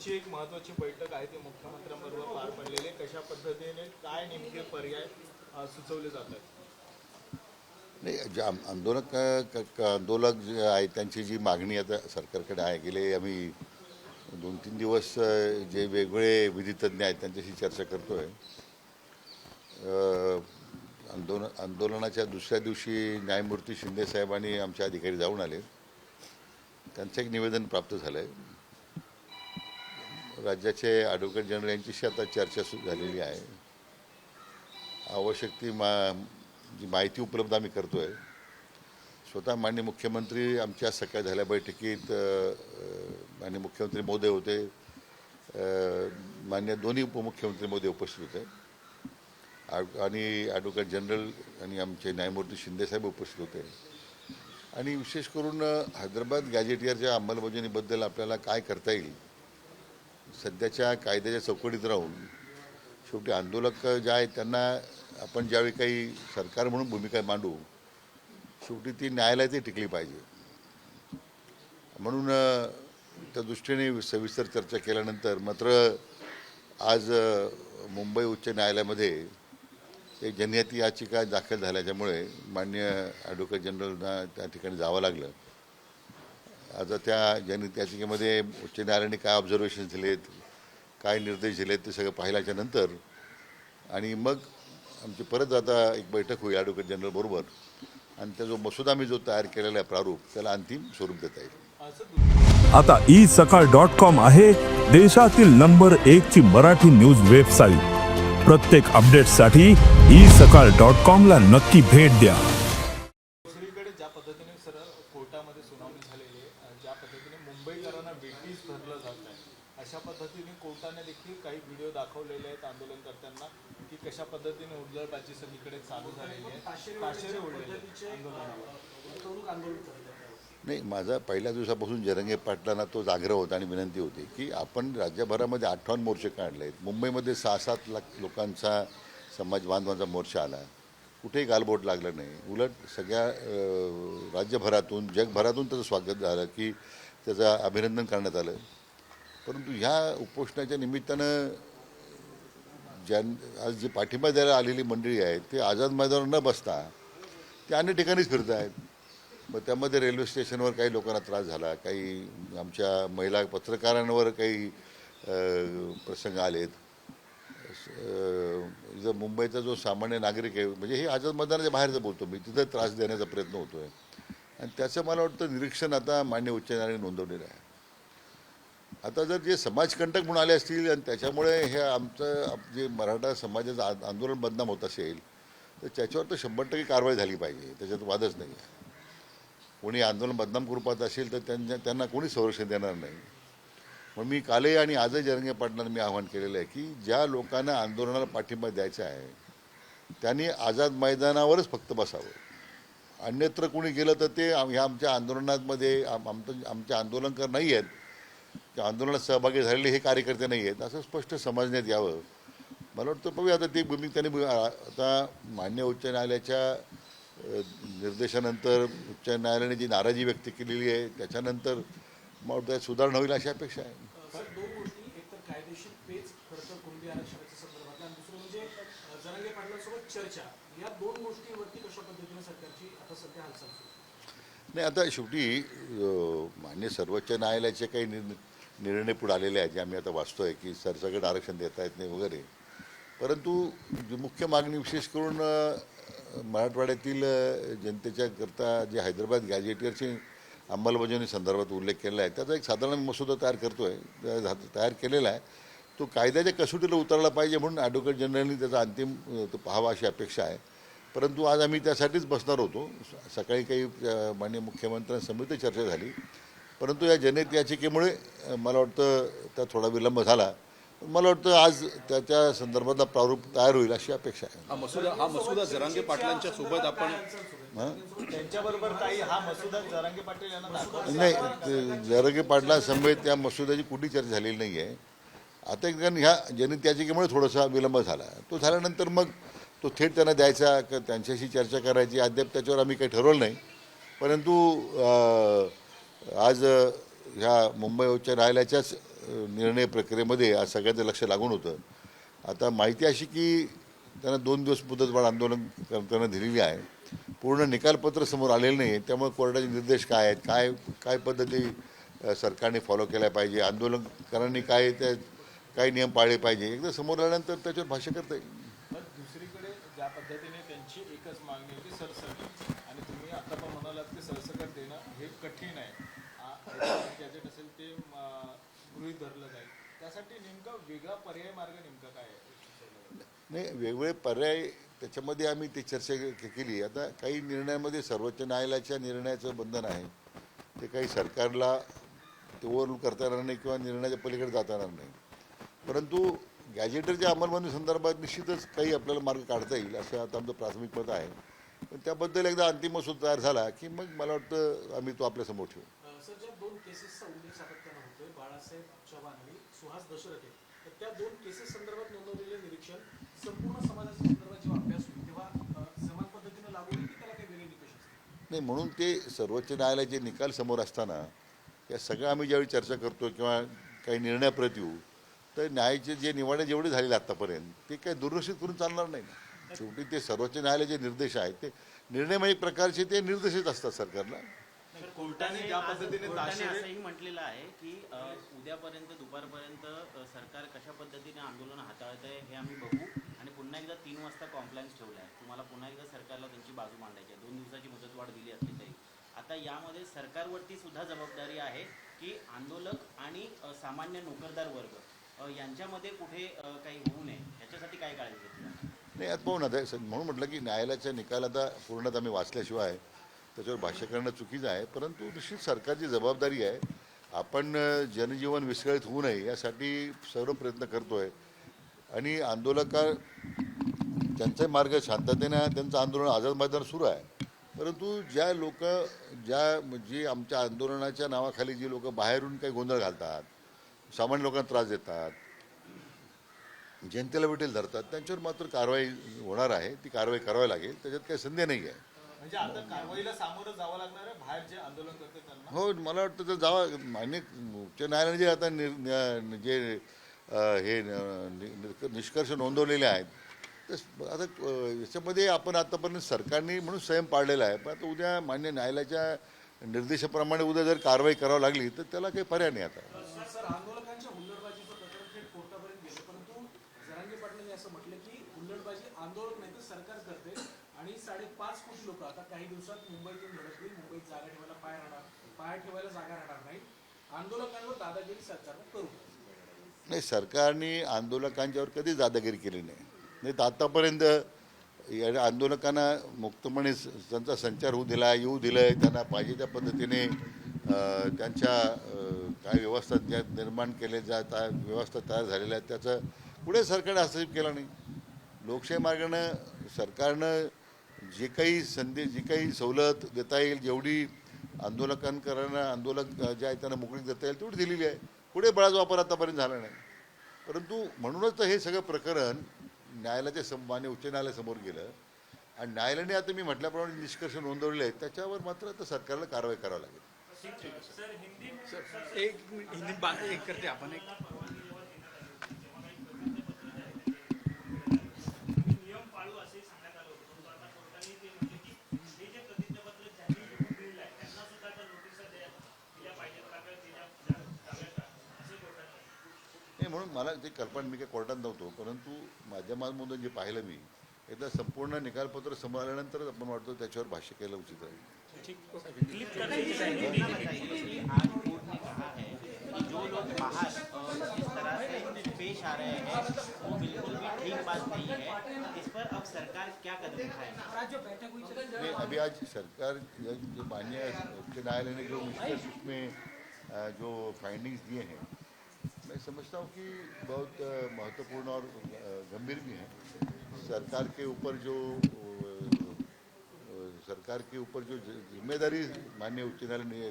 तुमची एक महत्त्वाची बैठक आहे ती मुख्यमंत्र्यांबरोबर पार पडलेली आहे. कशा पद्धतीने काय नेमके पर्याय सुचवले जात आहेत? नाही, जे आंदोलक जे आहे त्यांची जी मागणी आता सरकारकडे आहे, गेले आम्ही 2-3 दिवस जे वेगवेगळे विधितज्ञ आहेत त्यांच्याशी चर्चा करतो आहे. आंदोलनाच्या दुसऱ्या दिवशी न्यायमूर्ती शिंदेसाहेब आणि आमचे अधिकारी जाऊन आले. त्यांचं एक निवेदन प्राप्त झालं आहे. राज्याचे ॲडव्होकेट जनरल यांच्याशी आता चर्चा सुरू झालेली आहे. आवश्यक ती जी माहिती उपलब्ध आम्ही करतो आहे. स्वतः माननीय मुख्यमंत्री आमच्या सकाळी झाल्या बैठकीत माननीय मुख्यमंत्री महोदय होते, माननीय दोन्ही उपमुख्यमंत्री महोदय उपस्थित होते आणि ॲडव्होकेट जनरल आणि आमचे न्यायमूर्ती शिंदेसाहेब उपस्थित होते. आणि विशेष करून हैदराबाद गॅजेटियरच्या अंमलबजावणीबद्दल आपल्याला काय करता येईल, सध्याच्या कायद्याच्या चौकटीत राहून शेवटी आंदोलक जे आहेत त्यांना आपण ज्यावेळी काही सरकार म्हणून भूमिका मांडू, शेवटी ती न्यायालयातही टिकली पाहिजे. म्हणून त्या दृष्टीने सविस्तर चर्चा केल्यानंतर मात्र आज मुंबई उच्च न्यायालयामध्ये एक जनहित याचिका दाखल झाल्याच्यामुळे माननीय ॲडव्होकेट जनरलना त्या ठिकाणी जावं लागलं. आता त्या जनहित याचिकेमध्ये उच्च न्यायालयाने काय ऑब्झर्वेशन दिलेत, काय निर्देश दिलेत ते सगळं पाहिल्याच्या नंतर आणि मग आमची परत आता एक बैठक होईल ॲडव्होकेट जनरल बरोबर आणि त्या जो मसुदा मी जो तयार केलेला आहे प्रारूप, त्याला अंतिम स्वरूप देता येईल. आता isakal.com आहे देशातील नंबर 1 ची मराठी न्यूज वेबसाईट. प्रत्येक अपडेटसाठी isakal.com ला नक्की भेट द्या. दुसरीकडे ज्या पद्धतीने सर कोर्टामध्ये सुनावणी झालेली आहे, ज्या पद्धतीने मुंबईकरांना वेटीस धरलं जात आहे, अशा पद्धतीने कोर्टाने देखील काही व्हिडिओ दाखवलेले आहेत आंदोलनकर्त्यांना की कशा पद्धतीने हुडदळबाजी सगळीकडे चालू झालेली आहे, ताशेरे ओढलेले आंदोलनावर. नाही, माझा पहिल्या दिवसापासून जरंगे पाटलांना तोच आग्रह होता आणि विनंती होती की आपण राज्यभरामध्ये 58 मोर्चे काढले आहेत. मुंबईमध्ये 6-7 लाख लोकांचा समाज बांधवांचा मोर्चा आला, कुठेही गालबोट लागलं नाही. उलट सगळ्या राज्यभरातून जगभरातून त्याचं स्वागत झालं की त्याचं अभिनंदन करण्यात आलं. परंतु ह्या उपोषणाच्या निमित्तानं आज जी पाठिंबा द्यायला आलेली मंडळी आहेत ते आझाद मैदानावर न बसता ते अन्य ठिकाणीच फिरत आहेत. मग त्यामध्ये रेल्वे स्टेशनवर काही लोकांना त्रास झाला, काही आमच्या महिला पत्रकारांवर काही प्रसंग आलेत. जर मुंबईचा जो सामान्य नागरिक आहे, म्हणजे हे आझाद मैदानाच्या बाहेरचं बोलतो मी, तिथं त्रास देण्याचा प्रयत्न होतो आहे आणि त्याचं मला वाटतं निरीक्षण आता मान्य उच्च न्यायालयाने नोंदवलेलं आहे. आता जर जे समाजकंटक म्हणून आले असतील आणि त्याच्यामुळे हे आमचं जे मराठा समाजाचं आंदोलन बदनाम होत असेल तर त्याच्यावर तर 100% कारवाई झाली पाहिजे, त्याच्यात वादच नाही आहे. कोणी आंदोलन बदनाम करू पाहत असेल तर त्यांना कोणी संरक्षण देणार नाही. मग मी कालही आणि आजही जरंगे पाटलांना मी आवाहन केलेलं आहे की ज्या लोकांना आंदोलनाला पाठिंबा द्यायचा आहे त्यांनी आझाद मैदानावरच फक्त बसावं. अन्यत्र कोणी गेलं तर ते ह्या आमच्या आंदोलनामध्ये आमचे आंदोलनकर नाही आहेत, त्या आंदोलनात सहभागी झालेले हे कार्यकर्ते नाही आहेत असं स्पष्ट समजण्यात यावं. मला वाटतं पाहूया आता ती भूमिका आता मान्य उच्च न्यायालयाच्या निर्देशानंतर उच्च न्यायालयाने जी नाराजी व्यक्त केलेली आहे त्याच्यानंतर मला वाटतं सुधारणा होईल अशी अपेक्षा आहे. दोन गोष्टी, एक तर कायदेशीर पेच खरं तर कुणबी आरक्षणाच्या संदर्भात आणि दुसरं म्हणजे जरांगे पाटलांसोबत चर्चा, या दोन गोष्टींवरती कशा पद्धतीने सरकारची आता सध्या हालचाल सुरू? नाही, आता शेवटी मान्य सर्वोच्च न्यायालयाचे काही निर्णय पुढे आलेले आहेत जे आम्ही आता वाचतोय की सरसकट आरक्षण देता येत नाही वगैरे. परंतु जी मुख्य मागणी विशेष करून मराठवाड्यातील जनतेच्या करता जे हैदराबाद गॅजेटियरची अंमलबजावणी संदर्भात उल्लेख केला आहे त्याचा एक साधारण मसुदा तयार केलेला आहे. तो कायद्याच्या कसोटीला उतरला पाहिजे म्हणून ॲडव्होकेट जनरलनी त्याचा अंतिम तो पाहावा अशी अपेक्षा आहे. परंतु आज आम्ही त्यासाठीच बसणार होतो. सकाळी काही माननीय मुख्यमंत्र्यांसमोर चर्चा झाली, परंतु या जनहित याचिकेमुळे मला वाटतं त्या थोडा विलंब झाला. मला वाटतं आज त्याच्या संदर्भातला प्रारूप तयार होईल अशी अपेक्षा आहे. हा मसुदा जरांगे पाटलांच्या सोबत आपण त्यांच्याबरोबर काही हा मसुदा जरांगे पाटील यांना दाखवला नाही, जरांगे पाटलांसमवेत त्या मसुद्याची कुठली चर्चा झालेली नाही आहे. आता एक ह्या जनहित याचिकेमुळे थोडासा विलंब झाला. तो झाल्यानंतर मग तो थेट त्यांना द्यायचा का त्यांच्याशी चर्चा करायची अद्याप त्याच्यावर आम्ही काही ठरवलं नाही. परंतु आज ह्या मुंबई उच्च न्यायालयाच्याच निर्णय प्रक्रियेमध्ये आज सगळ्यांचं लक्ष लागून होतं. आता माहिती अशी की त्यांना 2 दिवस मुदतवाढ आंदोलन करताना दिलेली आहे. पूर्ण निकालपत्र समोर आलेलं नाही आहे. त्यामुळे कोर्टाचे निर्देश काय आहेत, काय काय पद्धती सरकारने फॉलो केल्या पाहिजे, आंदोलनकारांनी काय नियम पाळले पाहिजे, एकदा समोर आल्यानंतर त्याच्यावर भाष्य करता येईल. पण दुसरीकडे ज्या पद्धतीने त्यांची एकच मागणी होती सरसकट, आणि तुम्ही आता पण म्हणालात की सरसकट देणं हे कठीण आहे, गॅजेट असेल ते गृहीत धरलं जाईल, त्यासाठी नेमका वेगळा पर्याय मार्ग नेमका काय आहे? नाही, वेगवेगळे पर्याय त्याच्यामध्ये आम्ही ती चर्चा केली. आता काही निर्णयामध्ये सर्वोच्च न्यायालयाच्या निर्णयाचं बंधन आहे, ते काही सरकारला ते ओव्हररूल करता येणार नाही किंवा निर्णयाच्या पलीकडे जाता येणार नाही. परंतु गॅजेटरच्या अंमलबजावणी संदर्भात निश्चितच काही आपल्याला मार्ग काढता येईल असं आता आमचं प्राथमिक मत आहे. पण त्याबद्दल एकदा अंतिम मसूद तयार झाला की मग मला वाटतं आम्ही तो आपल्यासमोर ठेवू. सर, ज्या 2 केसेसचा उल्लेख सातत्यानं होतोय, बाळासाहेब चव्हाण आणि सुहास दशरथे, तर त्या 2 केसेस संदर्भात नोंदवलेले निरीक्षण संपूर्ण समाजाच्या संदर्भात जेव्हा अभ्यास होईल तेव्हा समान पद्धतीनं लागू होईल की त्याला काही वेगळे निकष असतील? नाही, म्हणून ते सर्वोच्च न्यायालयाचे निकाल समोर असताना या सगळं आम्ही ज्यावेळी चर्चा करतो किंवा काही निर्णयाप्रत येऊ, तर न्यायाचे जे निवाडे जेवढे झालेले आत्तापर्यंत ते काही दुर्लक्षित करून चालणार नाही ना. शेवटी ते सर्वोच्च न्यायालयाचे निर्देश आहेत, ते निर्णय म्हणजे एक प्रकारचे ते निर्देशित असतात सरकारला. कोर्टाने ज्या पद्धतीने कोर्टाने असंही म्हटलेलं आहे की उद्यापर्यंत दुपारपर्यंत सरकार कशा पद्धतीने आंदोलन हाताळत आहे हे आम्ही बघू, आणि पुन्हा एकदा 3 वाजता कॉम्प्लायन्स ठेवला आहे. तुम्हाला पुन्हा एकदा सरकारला त्यांची बाजू मांडायची आहे. 2 दिवसाची मुदतवाढ दिली असली तरी आता यामध्ये सरकारवरती सुद्धा जबाबदारी आहे की आंदोलक आणि सामान्य नोकरदार वर्ग यांच्यामध्ये कुठे काही होऊ नये याच्यासाठी काय काळजी घेतली? नाही, आता पाहू ना, म्हणून म्हटलं की न्यायालयाचा निकाल आता पूर्णतः आम्ही वाचल्याशिवाय त्याच्यावर भाष्य करणं चुकीचं आहे. परंतु निश्चित सरकारची जबाबदारी आहे. आपण जनजीवन विस्कळीत होऊ नये यासाठी सर्व प्रयत्न करतो आहे, आणि आंदोलका त्यांचे मार्ग शांततेनं त्यांचं आंदोलन आझाद मैदान सुरू आहे. परंतु जी आमच्या आंदोलनाच्या नावाखाली जी लोक बाहेरून काही गोंधळ घालतात, सामान्य लोकांना त्रास देतात, जनतेला विटेल धरतात, त्यांच्यावर मात्र कारवाई होणार आहे. ती कारवाई करावी लागेल, त्याच्यात काही संदेह नाही आहे. म्हणजे आता कारवाईला सामोरं जावं लागणार आहे बाहेर जे आंदोलन करते त्यांना? हो, मला वाटतं तर जावा. मान्य उच्च न्यायालयाने जे आता निष्कर्ष नोंदवलेले आहेत, तर आता याच्यामध्ये आपण आतापर्यंत सरकारने म्हणून संयम पाळलेला आहे. पण आता उद्या मान्य न्यायालयाच्या निर्देशाप्रमाणे उद्या जर कारवाई करावी लागली तर त्याला काही पर्याय नाही. आता सर, आंदोलकांच्या हुल्लडबाजीचं प्रकरण थेट कोर्टापर्यंत गेलं, परंतु जरांगे पाटलांनी असं म्हटलं की हुल्लडबाजी आंदोलक नाही तर सरकार करते, आणि 5.5 कोटी लोक आता काही दिवसात मुंबईतून धडकतील, मुंबईत जागा ठेवायला पाय ठेवायला जागा राहणार नाही, आंदोलकांवर दादागिरी सरकारनं करू नाही, सरकारने आंदोलकांच्यावर कधीच दादागिरी केली नाही. नाही तर आतापर्यंत या आंदोलकांना मुक्तपणे त्यांचा संचार येऊ दिलं आहे. त्यांना पाहिजे त्या पद्धतीने त्यांच्या काय व्यवस्था ज्या निर्माण केले जात व्यवस्था तयार झालेल्या आहेत, त्याचं पुढे सरकारने हस्तक्षेप केला नाही. लोकशाही मार्गानं सरकारनं जी काही सवलत देता येईल, जेवढी आंदोलक जे आहेत त्यांना मोकळीक देता येईल तेवढी दिलेली आहे. पुढे बळाचा वापर आतापर्यंत झाला नाही. परंतु म्हणूनच तर हे सगळं प्रकरण न्यायालयाच्या मान्य उच्च न्यायालयासमोर गेलं, आणि न्यायालयाने आता मी म्हटल्याप्रमाणे निष्कर्ष नोंदवलेले आहेत, त्याच्यावर मात्र आता सरकारला कारवाई करावी लागेल. एक करते आपण एक म्हणून मला ते कल्पना, मी काही कोर्टात नव्हतो, परंतु माध्यमांमधून जे पाहिलं मी, एकदा संपूर्ण निकालपत्र समोर आल्यानंतरच आपण वाटतं त्याच्यावर भाष्य केलं उचित आहे. आज कोर्ट ने कहा है कि जो लोग बाहर जिस तरह से पेश आ रहे हैं वो बिल्कुल भी ठीक बात नहीं है, इस पर अब सरकार क्या कदम उठाएगी? नहीं, अभी आज सरकार जो मान्य उच्च न्यायालय ने जो निष्कर्ष उसमें जो फाइंडिंग्स दिए हैं, मैं समझता हूँ कि बहुत महत्वपूर्ण और गंभीर भी हैं. सरकार के ऊपर जो जिम्मेदारी माननीय उच्च न्यायालय ने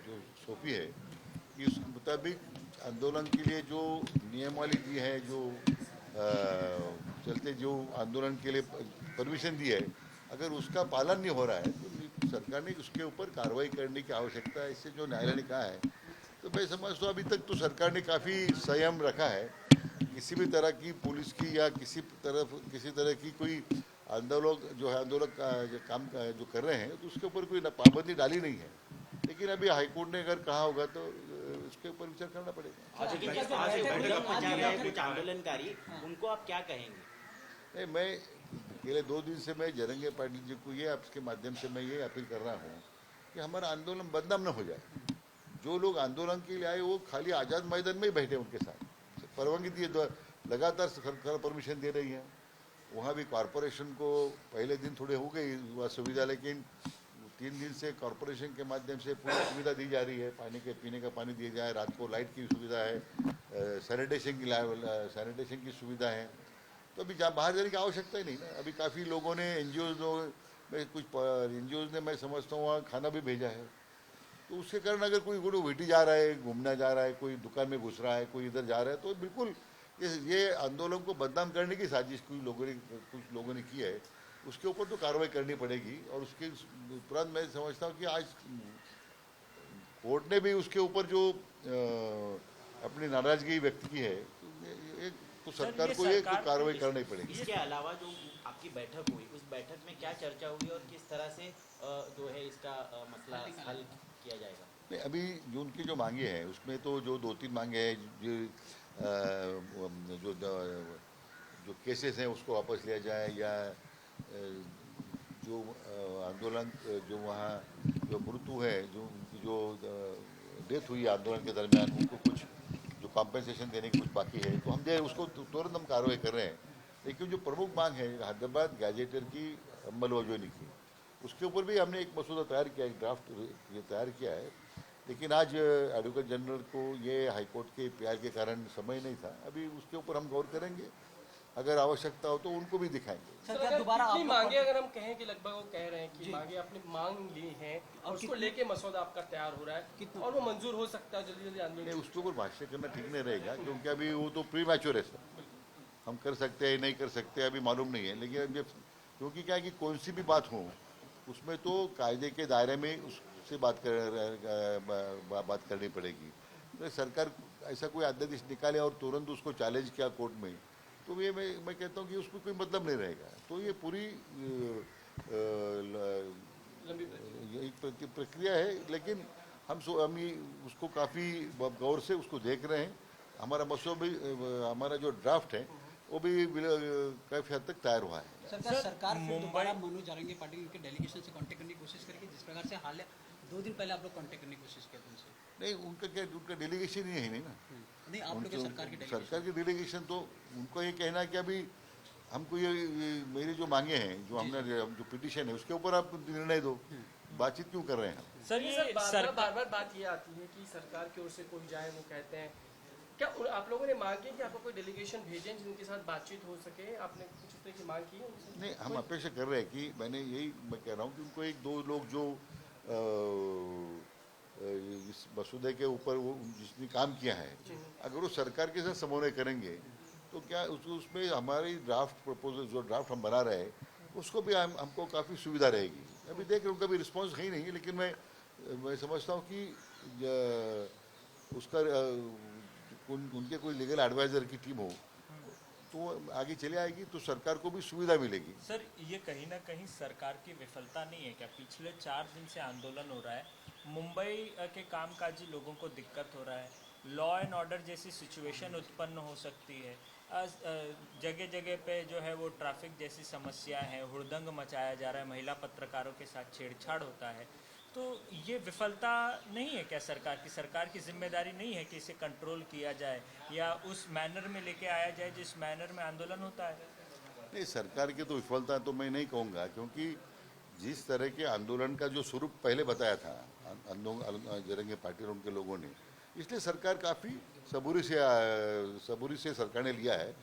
जो सौंपी है कि उस मुताबिक आंदोलन के लिए जो नियमावली दी है, जो चलते जो आंदोलन के लिए परमिशन दी है, अगर उसका पालन नहीं हो रहा है तो सरकार ने उसके ऊपर कार्रवाई करने की आवश्यकता है. इससे जो न्यायालय ने कहा है तो मैं समझता हूँ अभी तक तो सरकार ने काफ़ी संयम रखा है। किसी भी तरह की पुलिस की या किसी तरह की कोई आंदोलन जो है आंदोलन का जो काम जो कर रहे हैं तो उसके ऊपर कोई पाबंदी डाली नहीं है। लेकिन अभी हाईकोर्ट ने अगर कहा होगा तो उसके ऊपर विचार करना पड़ेगा। आज हुड़दंग मचा रहे हैं कुछ आंदोलनकारी, उनको आप क्या कहेंगे? नहीं, मैं अगले 2 दिन से मैं जरंगे पाटिल जी को ये आपके माध्यम से मैं ये अपील कर रहा हूँ कि हमारा आंदोलन बदनाम न हो जाए। जो लोग आंदोलन के लिए आए वो खाली आज़ाद मैदान में ही बैठे उनके साथ परवानगी दिए, लगातार सरकार परमिशन दे रही है। वहाँ भी कॉरपोरेशन को पहले दिन थोड़े हो गई वह सुविधा, लेकिन 3 दिन से कॉरपोरेशन के माध्यम से पूरी सुविधा दी जा रही है। पानी के पीने का पानी दिया जाए, रात को लाइट की सुविधा है, सैनिटेशन की सुविधा है। तो अभी जहाँ बाहर जाने की आवश्यकता ही नहीं ना। अभी काफ़ी लोगों ने कुछ NGOs ने मैं समझता हूँ वहाँ खाना भी भेजा है। तो उसके कारण अगर कोई वेटी जा रहा है, घूमना जा रहा है, कोई दुकान में घुस रहा है, कोई इधर जा रहा है, तो बिल्कुल ये आंदोलन को बदनाम करने की साजिश कुछ लोगों ने की है। उसके ऊपर तो कार्रवाई करनी पड़ेगी। और उसके उपरांत मैं समझता हूँ कि आज कोर्ट ने भी उसके ऊपर जो अपनी नाराजगी व्यक्त की है तो सरकार को ये कार्रवाई करनी पड़ेगी। इसके अलावा जो आपकी बैठक हुई, उस बैठक में क्या चर्चा हुई और किस तरह से जो है इसका मसला हल किया जाएगा? नहीं, अभी जो उनकी जो मांगे हैं उसमें तो जो 2-3 मांगे हैं जो केसेस हैं उसको वापस लिया जाए, या जो आंदोलन जो वहाँ जो मृत्यु है, जो डेथ हुई आंदोलन के दरमियान, उनको कुछ जो कॉम्पेंसेशन देने की कुछ बाकी है, तो हम जो उसको तुरंत हम कार्रवाई कर रहे हैं। लेकिन जो प्रमुख मांग है हैदराबाद गैजेटर की अमलबजानी की, उसके ऊपर भी हमने एक मसूदा तैयार किया, एक ड्राफ्ट ये तैयार किया है। लेकिन आज एडवोकेट जनरल को ये हाईकोर्ट के प्यार के कारण समय नहीं था। अभी उसके ऊपर हम गौर करेंगे, अगर आवश्यकता हो तो उनको भी दिखाएंगे। सर दोबारा कितनी मांगे अगर हम कहें कि लगभग वो कह रहे हैं कि मांगे आपने मांग ली हैं और उसको लेके मसौदा आपका तैयार हो रहा है और वो मंजूर हो सकता है जल्दी आंदोलन? नहीं, उसके ऊपर भाष्य करना ठीक नहीं रहेगा, क्योंकि अभी वो तो प्री मैच्योर है सर। हम कर सकते हैं नहीं कर सकते अभी मालूम नहीं है। लेकिन जब क्योंकि क्या है कि कौन सी भी बात हो उसमें तो कायदे के दायरे में उससे बात करनी पड़ेगी। तो सरकार ऐसा कोई अध्यादेश निकाले और तुरंत उसको चैलेंज किया कोर्ट में, तो ये मैं कहता हूँ कि उसमें कोई मतलब नहीं रहेगा। तो ये पूरी एक प्रक्रिया है। लेकिन हम उसको काफ़ी गौर से उसको देख रहे हैं। हमारा मसौदा भी, हमारा जो ड्राफ्ट है वो भी काफ़ी हद तक तैयार हुआ है। सरकार दोबारा मनोज जारंगी पाटिल के डेलीगेशन से कांटेक्ट करने की कोशिश करेगी, जिस प्रकार से हाल 2 दिन पहले आप लोग कांटेक्ट करने की कोशिश किया उनसे? नहीं, उनका डेलीगेशन ही है नहीं ना। नहीं, आप लोग सरकार की डेलीगेशन तो उनको ये कहना है कि अभी हमको ये मेरी जो मांगे हैं, जो हमने जो पिटीशन है उसके ऊपर आप निर्णय दो। बातचीत क्यों कर रहे हैं हम? सर ये बार बार बात ये आती है कि सरकार की ओर से कोई जाए, वो कहते हैं क्या आप लोगों ने मांग की कि आपको कोई डेलीगेशन भेजें जिनके साथ बातचीत हो सके? आपने कुछ इस तरह की मांग की है उनसे? नहीं, हम अपेक्षा कर रहे हैं कि मैं कह रहा हूँ कि उनको 1-2 लोग जो इस मसूदे के ऊपर वो जिसने काम किया है, अगर वो सरकार के साथ समन्वय करेंगे तो क्या उसमें हमारी ड्राफ्ट प्रपोजल जो ड्राफ्ट हम बना रहे हैं उसको भी हमको काफ़ी सुविधा रहेगी। अभी देख रहे उनका भी रिस्पॉन्स है ही नहीं, लेकिन मैं समझता हूँ कि उसका उनके कोई लीगल एडवाइज़र की टीम हो तो आगे चले आएगी, तो सरकार को भी सुविधा मिलेगी। सर ये कहीं ना कहीं सरकार की विफलता नहीं है क्या? पिछले 4 दिन से आंदोलन हो रहा है, मुंबई के कामकाजी लोगों को दिक्कत हो रहा है, लॉ एंड ऑर्डर जैसी सिचुएशन उत्पन्न हो सकती है, जगह जगह पे जो है वो ट्रैफिक जैसी समस्या है, हुड़दंग मचाया जा रहा है, महिला पत्रकारों के साथ छेड़छाड़ होता है। तो ये विफलता नहीं है क्या सरकार की? सरकार की जिम्मेदारी नहीं है कि इसे कंट्रोल किया जाए या उस मैनर में लेके आया जाए जिस मैनर में आंदोलन होता है? नहीं, सरकार की तो विफलता तो मैं नहीं कहूँगा, क्योंकि जिस तरह के आंदोलन का जो स्वरूप पहले बताया था जरंगे पाटिल और उनके लोगों ने, इसलिए सरकार काफ़ी सबूरी से सरकार ने लिया है।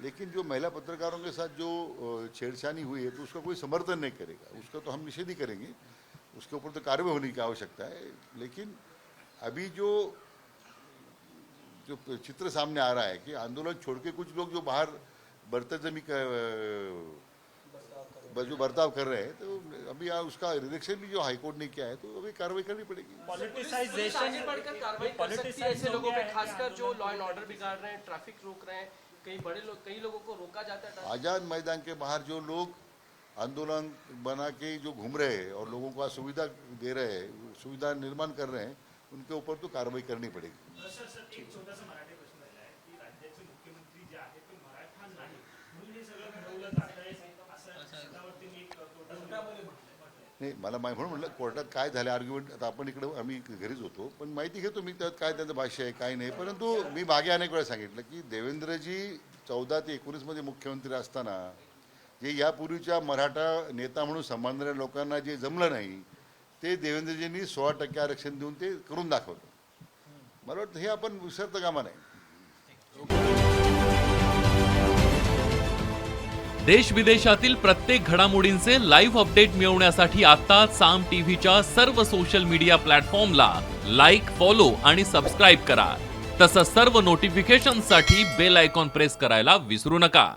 लेकिन जो महिला पत्रकारों के साथ जो छेड़छानी हुई है तो उसका कोई समर्थन नहीं करेगा, उसका तो हम निषेध ही करेंगे, उसके ऊपर तो कार्रवाई होने की आवश्यकता है। लेकिन अभी जो चित्र सामने आ रहा है कि आंदोलन छोड़ के कुछ लोग जो बाहर बर्तजमी जो बर्ताव कर रहे हैं तो अभी उसका रिजेक्शन भी जो हाईकोर्ट ने किया है तो अभी कार्रवाई करनी पड़ेगी। पॉलिटिसाइजेशन आगे बढ़कर कार्रवाई कर सकती है ऐसे लोगों पे, खासकर जो लॉ एंड ऑर्डर बिगाड़ रहे हैं, ट्रैफिक रोक रहे हैं, कई लोगों को रोका जाता है। आजाद मैदान के बाहर जो लोग आंदोलन बना के जो घूम रहे हैं और लोगों को सुविधा दे रहे हैं, सुविधा निर्माण कर रहे हैं, उनके ऊपर तो कार्रवाई करनी पड़ेगी। एक छोटासा मराठी प्रश्न राहिला आहे की राज्याचे मुख्यमंत्री जे आहेत ते मराठा नाही म्हणून हे सगळं घडवलं जात आहे असं सत्तावरती एक तोटामध्ये नाही मला म्हणून म्हटलं कोर्टात काय झालं आर्ग्युमेंट, आता आपण इकडे आम्ही घरीच होतो पण माहिती घेतो मी त्यात काय त्यांचं भाष्य आहे काय नाही, परंतु मी मागे अनेक वेळा सांगितलं की देवेंद्रजी 14 ते 19 मध्ये मुख्यमंत्री असताना जे यापूर्वीच्या मराठा नेता म्हणून संबंधणाऱ्या लोकांना जे जमलं नाही ते देवेंद्रजींनी 16% आरक्षण देऊन ते करून दाखवलं. मला वाटतं हे आपण विसरता कामा नाही. देश विदेशातील प्रत्येक घडामोडींचे लाईव्ह अपडेट मिळवण्यासाठी आता साम टीव्हीच्या सर्व सोशल मीडिया प्लॅटफॉर्मला लाईक, फॉलो आणि सबस्क्राईब करा. तसंच सर्व नोटिफिकेशनसाठी बेल आयकॉन प्रेस करायला विसरू नका.